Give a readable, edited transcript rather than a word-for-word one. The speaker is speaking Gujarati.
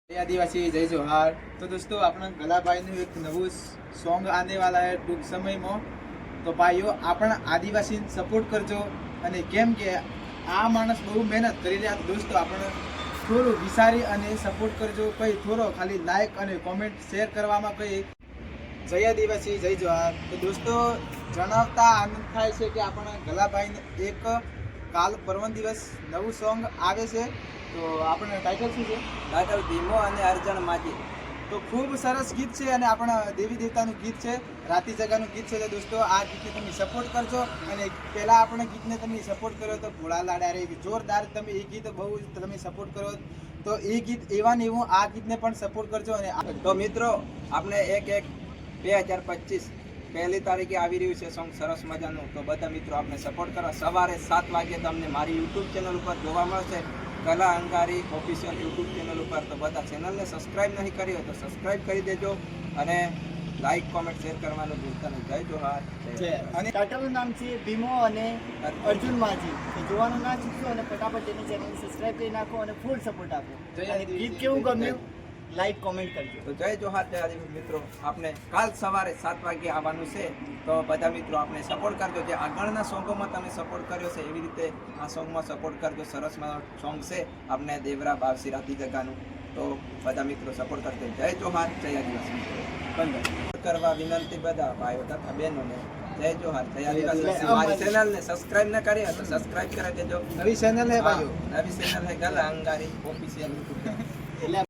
आदिवासी जय जोहार। तो दोस्तों अपना गला भाई नु एक नवु सॉन्ग आने वाला है टूंक समय में। तो भाईओ अपना आदिवासी सपोर्ट करजो અને કેમ કે આ માણસ બહુ મહેનત કરી રહ્યા દોસ્તો આપણે થોડું વિચારી અને સપોર્ટ કરજો કઈ થોડો ખાલી લાઈક અને કોમેન્ટ શેર કરવામાં કઈ જય આદિવાસી જય જોહાર। તો દોસ્તો જણાવતા આનંદ થાય છે કે આપણા ગલાભાઈને એક કાલ પરમ દિવસ નવું સોંગ આવે છે। તો આપણે ટાઇટલ શું છે? ટાઇટલ ભીમો અને અર્જણ માજી। તો ખૂબ સરસ ગીત છે અને આપણા દેવી દેવતાનું ગીત છે, રાતી જગાનું ગીત છે। તો દોસ્તો આ ગીતને તમે સપોર્ટ કરજો અને પહેલાં આપણે ગીતને તમે સપોર્ટ કર્યો તો ભોળા લાડા રે જોરદાર તમે એ ગીત બહુ તમે સપોર્ટ કર્યો તો એ ગીત એવા ને એવું આ ગીતને પણ સપોર્ટ કરજો। અને તો મિત્રો આપણે 1/1/2025 પહેલી તારીખે આવી રહ્યું છે સોંગ સરસ મજાનું। તો બધા મિત્રો આપણે સપોર્ટ કરો। સવારે 7 વાગે તમને મારી યુટ્યુબ ચેનલ ઉપર જોવા મળશે, કલા અંગારી ઓફિશિયલ યુટ્યુબ ચેનલ ઉપર। તો બધા ચેનલને સબસ્ક્રાઇબ નહીં કરી હોય તો સબસ્ક્રાઇબ કરી દેજો અને લાઈક કોમેન્ટ શેર કરવાનું ભૂલતા નહીં। જય જોહાર। અને ટાઇટલનું નામ છે ભીમો અને અર્જુન માજી। તો જોવાનું ના ચૂકશો અને ફટાફટ તેની ચેનલને સબસ્ક્રાઇબ કરી નાખો અને ફૂલ સપોર્ટ આપો। અને ગીત કેવું ગમ્યું લાઈક કોમેન્ટ કરજો। તો જય જોહાર જય આદિવાસી મિત્રો। આપણે કાલ સવારે 7 વાગે આવવાનું છે તો બધા મિત્રો આપણે સપોર્ટ કરજો। જે આગળના સોંગોમાં તમે સપોર્ટ કર્યો છે એવી રીતે આ સોંગમાં સપોર્ટ કરજો। સરસ સોંગ છે આપણે દેવરા બાવસી રાતી જગાનું। તો બધા મિત્રો સપોર્ટ કરજો। જય જોહાર જય આદિવાસી બંધ કરવા વિનંતી બધા ભાઈઓ તથા બહેનોને। જય જોહાર જય આદિવાસી। મારી ચેનલને સબસ્ક્રાઇબ ન કરી હોય તો સબસ્ક્રાઇબ કરી દેજો। નવી ચેનલ હે ભાઈઓ, નવી ચેનલ હે ગલા અંગારી ઓફિશિયલ યુટ્યુબ।